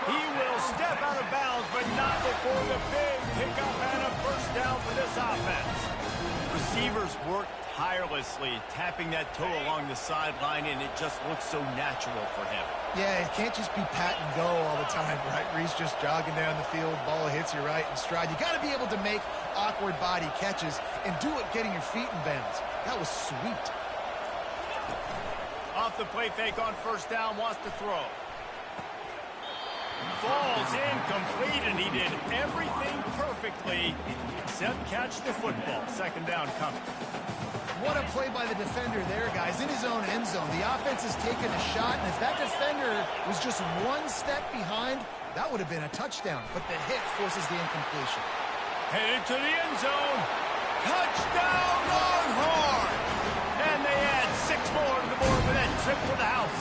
He will step out of bounds, but not before the big pickup and a first down for this offense. Receivers work tirelessly, tapping that toe along the sideline, and it just looks so natural for him. Yeah, it can't just be pat and go all the time, right? Reese just jogging down the field, ball hits you right in stride. You got to be able to make awkward body catches and do it getting your feet in bounds. That was sweet. Off the play fake on first down, wants to throw. Falls incomplete, and he did everything perfectly except catch the football. 2nd down coming. What a play by the defender there, guys, in his own end zone. The offense has taken a shot, and if that defender was just one step behind, that would have been a touchdown. But the hit forces the incompletion. Headed to the end zone. Touchdown, Longhorn! And they add 6 more to the board with that trip to the house.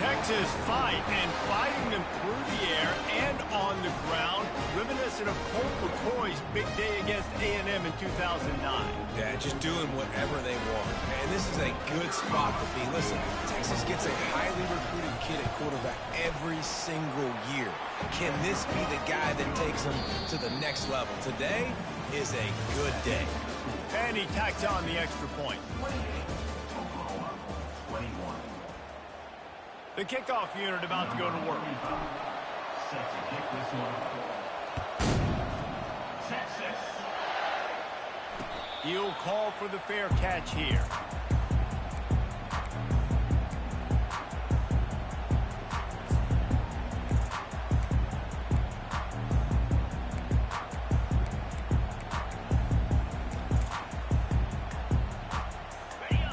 Texas fighting them through the air and on the ground, reminiscent of Colt McCoy's big day against A&M in 2009. Yeah, just doing whatever they want. And this is a good spot to be. Listen, Texas gets a highly recruited kid at quarterback every single year. Can this be the guy that takes them to the next level? Today is a good day. And he tacks on the extra point. The kickoff unit about to go to work. He'll call for the fair catch here.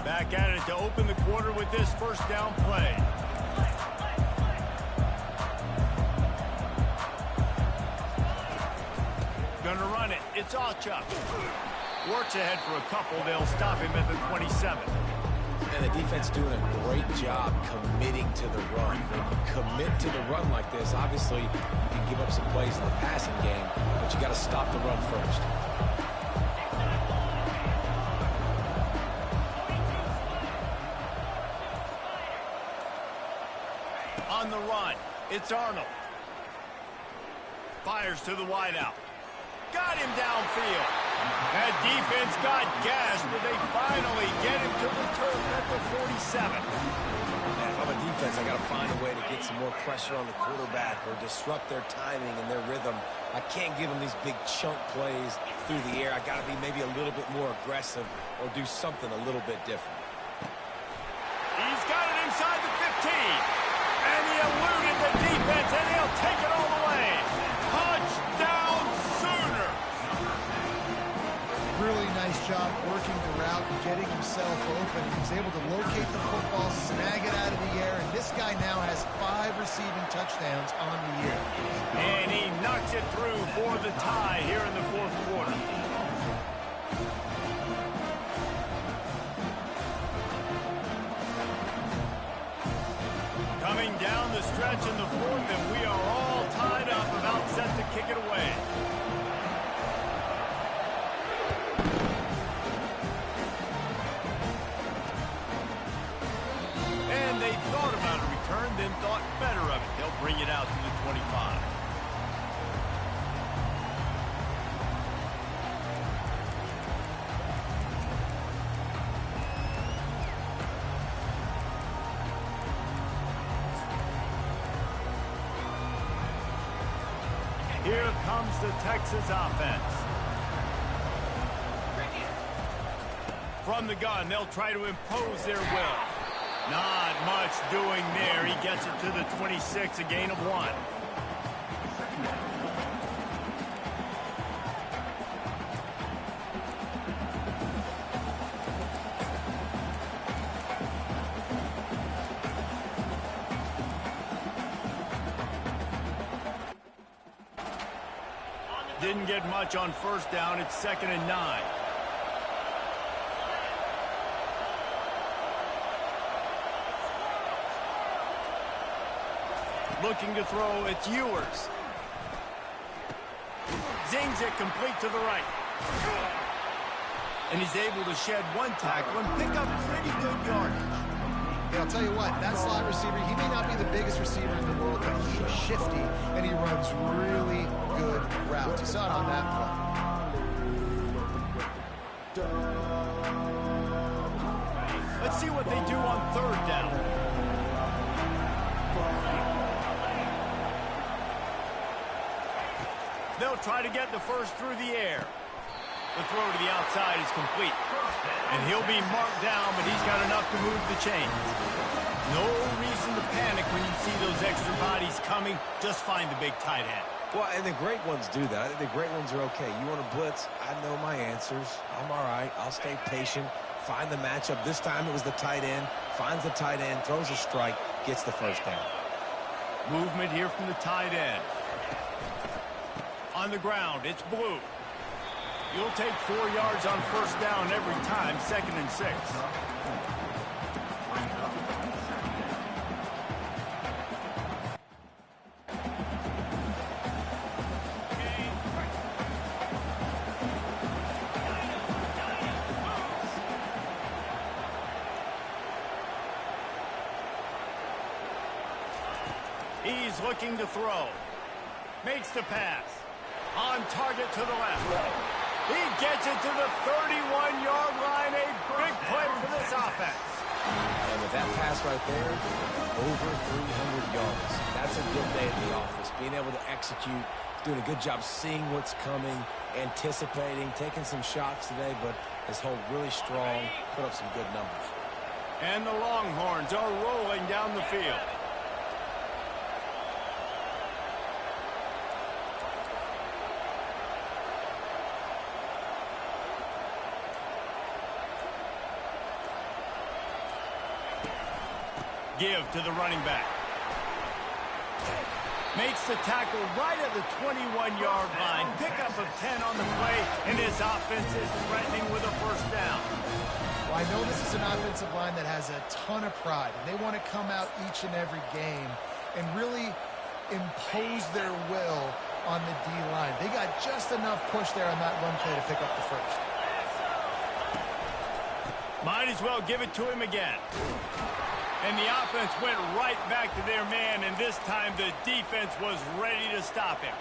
Back at it to open the quarter with this first down play. Gonna run it. It's Alchuk. Works ahead for a couple. They'll stop him at the 27. And the defense doing a great job committing to the run. When you commit to the run like this, obviously you can give up some plays in the passing game, but you got to stop the run first. On the run, it's Arnold. Fires to the wideout. Got him downfield. That defense got gashed, but they finally get him to the turf at the 47. Man, if I'm a defense, I got to find a way to get some more pressure on the quarterback or disrupt their timing and their rhythm. I can't give them these big chunk plays through the air. I got to be maybe a little bit more aggressive or do something a little bit different. He's got it inside the 15. And he eluded the defense, and he'll take it all the way. Touchdown, Sooner! Really nice job working the route and getting himself open. He was able to locate the football, snag it out of the air, and this guy now has 5 receiving touchdowns on the year. And he knocks it through for the tie here in the 4th quarter. Coming down the stretch in the 4th, and we are all tied up, about set to kick it away. And they thought about a return, then thought better of it. They'll bring it out to the 25. Here comes the Texas offense. From the gun, they'll try to impose their will. Not much doing there. He gets it to the 26, a gain of 1. Didn't get much on first down. It's 2nd and 9. Looking to throw, it's Ewers. Zings it complete to the right. And he's able to shed one tackle and pick up pretty good yardage. Yeah, I'll tell you what, that slot receiver, he may not be the biggest receiver in the world, but he is shifty, and he runs really good routes. You saw it on that play. Let's see what they do on 3rd down. They'll try to get the first through the air. The throw to the outside is complete. And he'll be marked down, but he's got enough to move the chains. No reason to panic when you see those extra bodies coming. Just find the big tight end. Well, and the great ones do that. I think the great ones are okay. You want to blitz? I know my answers. I'm all right. I'll stay patient. Find the matchup. This time it was the tight end. Finds the tight end, throws a strike, gets the first down. Movement here from the tight end. On the ground, it's Blue. You'll take 4 yards on first down every time, 2nd and 6. He's looking to throw. Makes the pass. On target to the left. He gets it to the 31-yard line. A big play for this offense. And with that pass right there, over 300 yards. That's a good day at the office. Being able to execute, doing a good job seeing what's coming, anticipating, taking some shots today, but his hold really strong, put up some good numbers. And the Longhorns are rolling down the field. Give to the running back. Makes the tackle right at the 21-yard line. Pickup of 10 on the play, and his offense is threatening with a first down. Well, I know this is an offensive line that has a ton of pride, and they want to come out each and every game and really impose their will on the D-line. They got just enough push there on that run play to pick up the first. Might as well give it to him again. And the offense went right back to their man, and this time the defense was ready to stop him.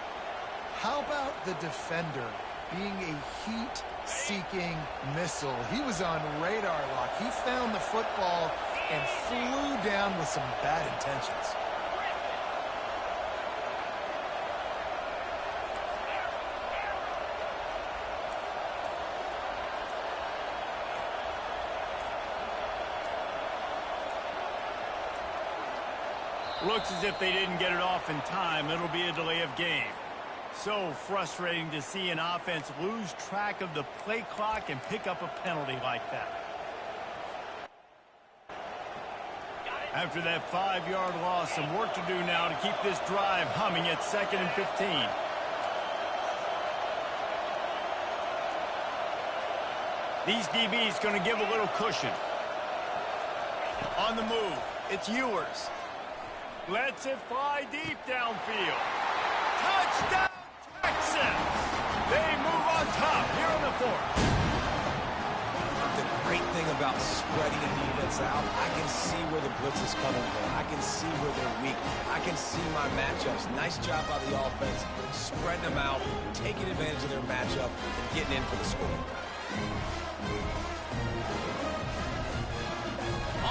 How about the defender being a heat-seeking missile? He was on radar lock. He found the football and flew down with some bad intentions. Looks as if they didn't get it off in time. It'll be a delay of game. So frustrating to see an offense lose track of the play clock and pick up a penalty like that. After that 5-yard loss, some work to do now to keep this drive humming at 2nd and 15. These DBs going to give a little cushion. On the move, it's Ewers. Lets it fly deep downfield. Touchdown, Texans! They move on top here in the 4th. The great thing about spreading a defense out, I can see where the blitz is coming from. I can see where they're weak. I can see my matchups. Nice job by the offense, spreading them out, taking advantage of their matchup, and getting in for the score.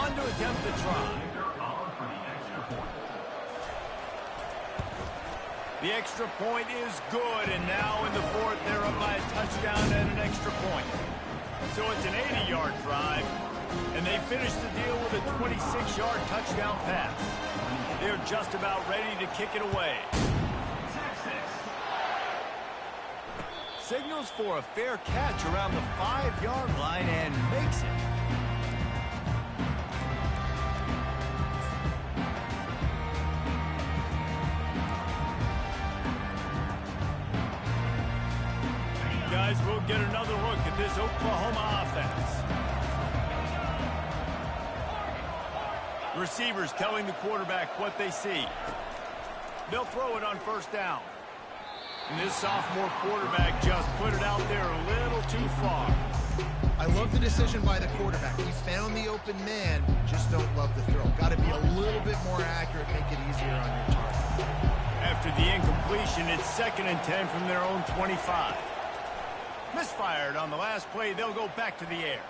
On to attempt the try. The extra point is good, and now in the 4th, they're up by a touchdown and an extra point. So it's an 80-yard drive, and they finish the deal with a 26-yard touchdown pass. They're just about ready to kick it away. Signals for a fair catch around the 5-yard line and makes it. guys, we'll get another look at this Oklahoma offense. Receivers telling the quarterback what they see. They'll throw it on first down. And this sophomore quarterback just put it out there a little too far. I love the decision by the quarterback. He found the open man, just don't love the throw. Got to be a little bit more accurate, make it easier on your target. After the incompletion, it's 2nd and 10 from their own 25. Misfired on the last play, they'll go back to the air.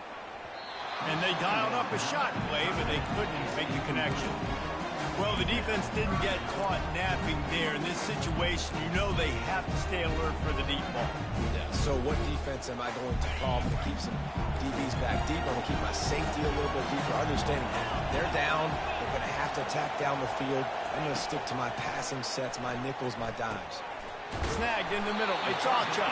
And they dialed up a shot play, but they couldn't make the connection. Well, the defense didn't get caught napping there. In this situation, you know they have to stay alert for the deep ball. Yeah, so what defense am I going to call? I'm going to keep some DBs back deep. I'm going to keep my safety a little bit deeper, understanding they're down. They're going to have to attack down the field. I'm going to stick to my passing sets, my nickels, my dimes. Snagged in the middle. It's Ocha.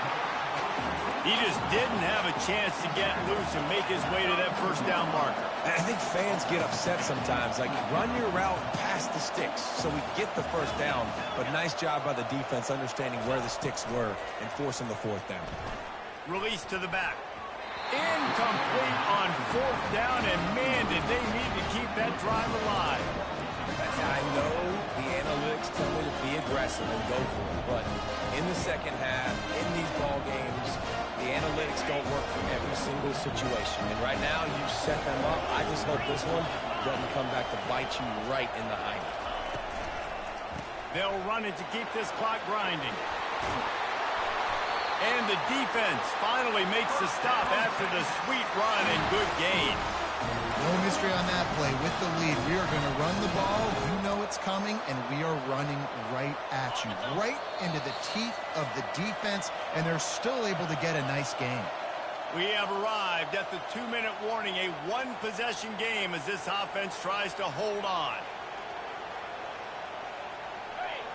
He just didn't have a chance to get loose and make his way to that first down marker. And I think fans get upset sometimes. Like, run your route past the sticks so we get the first down. But nice job by the defense understanding where the sticks were and forcing the 4th down. Release to the back. Incomplete on 4th down, and man, did they need to keep that drive alive. I know the analytics tell me to be aggressive and go for it, but in the second half, in these ball games, the analytics don't work for every single situation. And right now, you set them up. I just hope this one doesn't come back to bite you right in the hiney. They'll run it to keep this clock grinding. And the defense finally makes the stop after the sweet run and good gain. No mystery on that play. With the lead, we are going to run the ball. You know it's coming, and we are running right at you, right into the teeth of the defense, and they're still able to get a nice game. We have arrived at the 2-minute warning, a one-possession game as this offense tries to hold on.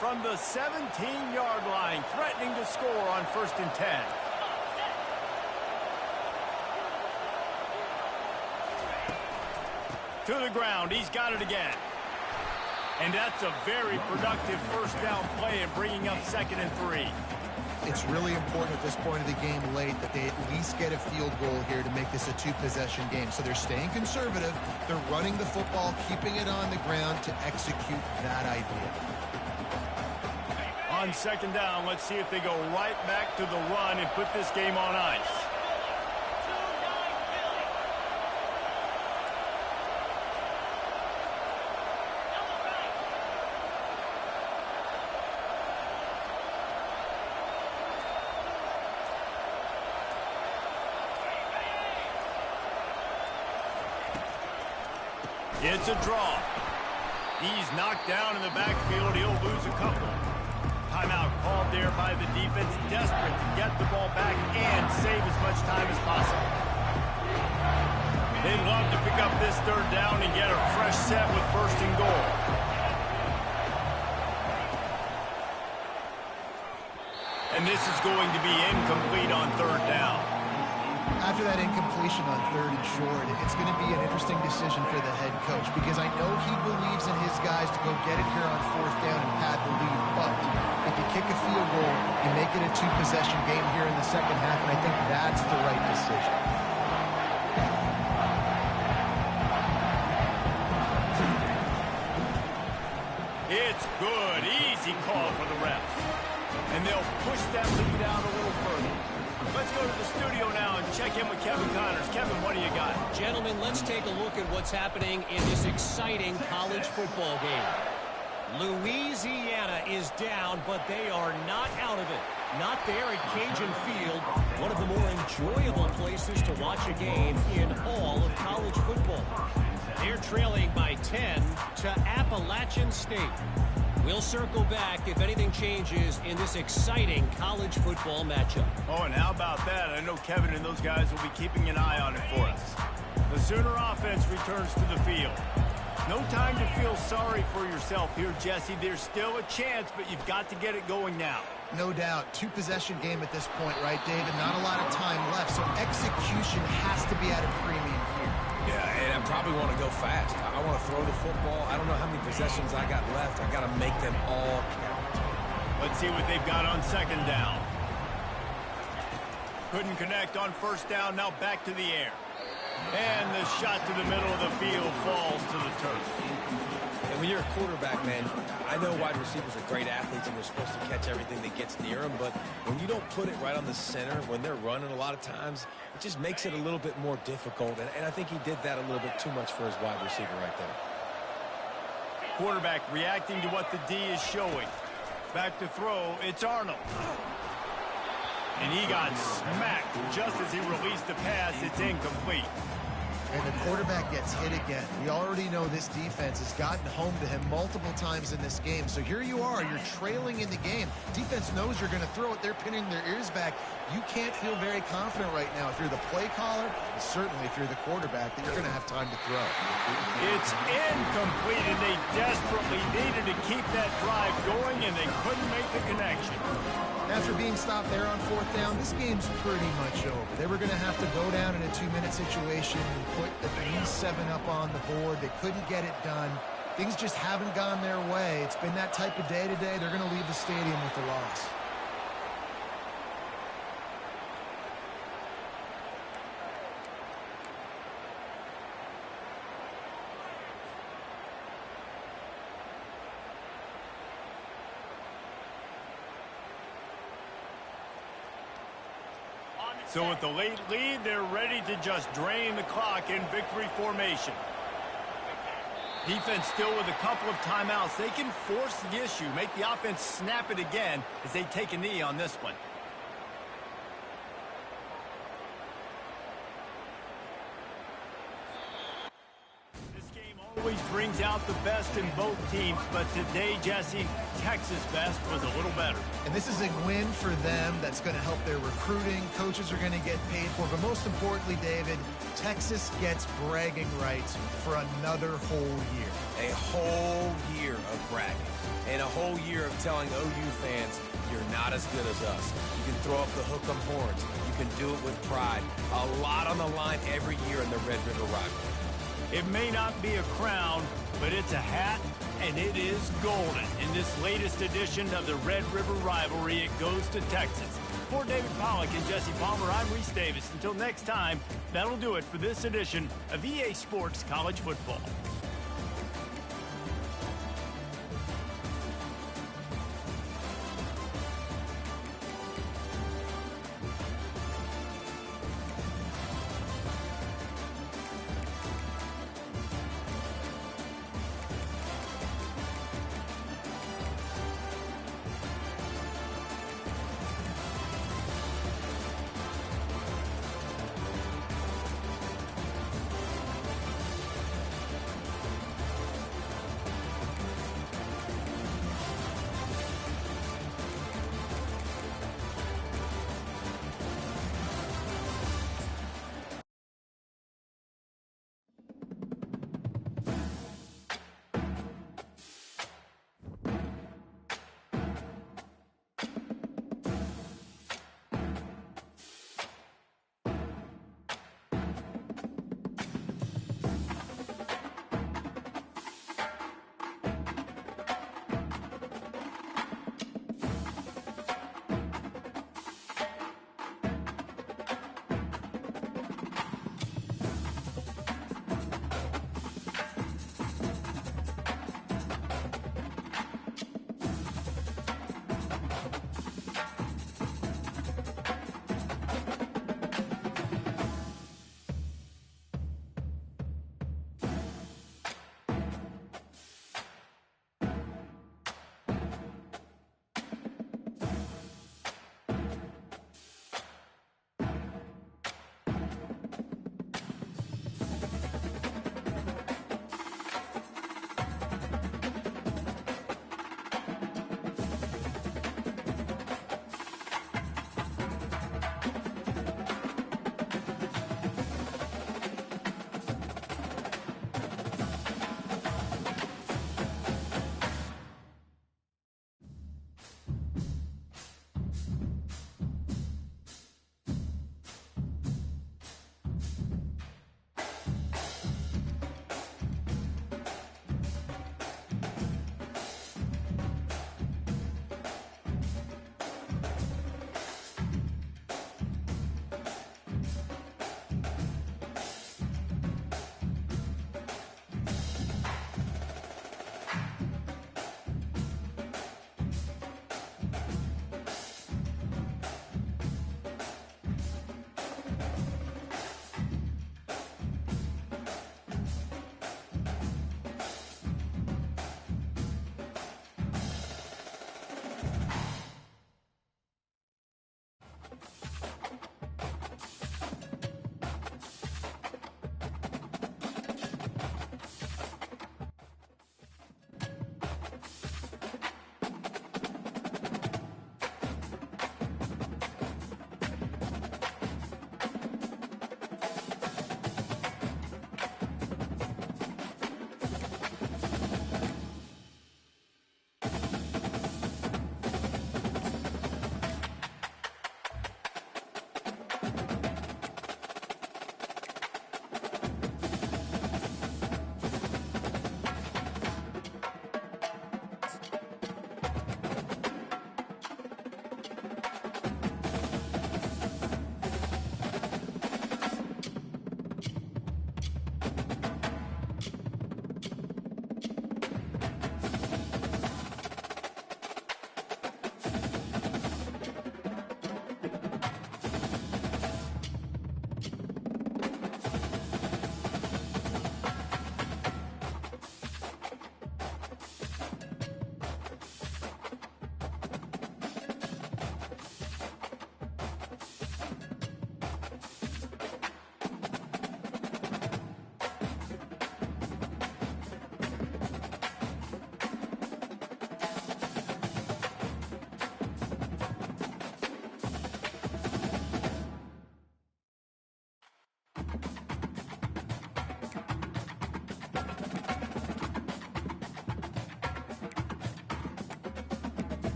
From the 17-yard line, threatening to score on 1st and 10. To the ground, he's got it again. And that's a very productive first down play and bringing up 2nd and 3. It's really important at this point of the game late that they at least get a field goal here to make this a 2-possession game. So they're staying conservative. They're running the football, keeping it on the ground to execute that idea. On 2nd down, let's see if they go right back to the run and put this game on ice. It's a draw. He's knocked down in the backfield. He'll lose a couple. Timeout called there by the defense, desperate to get the ball back and save as much time as possible. They'd love to pick up this 3rd down and get a fresh set with 1st and goal. And this is going to be incomplete on 3rd down. After that incompletion on 3rd and short, it's going to be an interesting decision for the head coach because I know he believes in his guys to go get it here on 4th down and pad the lead. But if you kick a field goal, you make it a 2-possession game here in the second half, and I think that's the right decision. It's good. Easy call for the refs. And they'll push that lead out a little further. Let's go to the studio now and check in with Kevin Connors. Kevin, what do you got? Gentlemen, let's take a look at what's happening in this exciting college football game. Louisiana is down, but they are not out of it. Not there at Cajun Field, one of the more enjoyable places to watch a game in all of college football. They're trailing by 10 to Appalachian State. We'll circle back if anything changes in this exciting college football matchup. Oh, and how about that? I know Kevin and those guys will be keeping an eye on it for us. The Sooner offense returns to the field. No time to feel sorry for yourself here, Jesse. There's still a chance, but you've got to get it going now. No doubt. 2-possession game at this point, right, David? Not a lot of time left, so execution has to be at a premium here. Yeah, and I probably want to go fast. I want to throw the football. I don't know how many possessions I got left. I got to make them all count. Let's see what they've got on 2nd down. Couldn't connect on first down. Now back to the air. And the shot to the middle of the field falls to the turf. And when you're a quarterback, man, I know wide receivers are great athletes and they're supposed to catch everything that gets near them, but when you don't put it right on the center, when they're running a lot of times, it just makes it a little bit more difficult. And I think he did that a little bit too much for his wide receiver right there. Quarterback reacting to what the D is showing. Back to throw, it's Arnold. And he got smacked just as he released the pass. It's incomplete. And the quarterback gets hit again. We already know this defense has gotten home to him multiple times in this game. So here you are, you're trailing in the game. Defense knows you're going to throw it. They're pinning their ears back. You can't feel very confident right now if you're the play caller, and certainly if you're the quarterback, that you're going to have time to throw. It's incomplete, and they desperately needed to keep that drive going, and they couldn't make the connection. After being stopped there on fourth down, this game's pretty much over. They were going to have to go down in a 2-minute situation and put at least 7 up on the board. They couldn't get it done. Things just haven't gone their way. It's been that type of day today. They're going to leave the stadium with the loss. So with the late lead, they're ready to just drain the clock in victory formation. Defense still with a couple of timeouts. They can force the issue, make the offense snap it again as they take a knee on this one. This game always brings out the best in both teams, but today, Jesse, Texas' best was a little better. And this is a win for them that's going to help their recruiting. Coaches are going to get paid for. But most importantly, David, Texas gets bragging rights for another whole year. A whole year of bragging. And a whole year of telling OU fans, you're not as good as us. You can throw up the hook 'em horns. You can do it with pride. A lot on the line every year in the Red River rivalry. It may not be a crown, but it's a hat, and it is golden. In this latest edition of the Red River rivalry, it goes to Texas. For David Pollack and Jesse Palmer, I'm Reese Davis. Until next time, that'll do it for this edition of EA Sports College Football.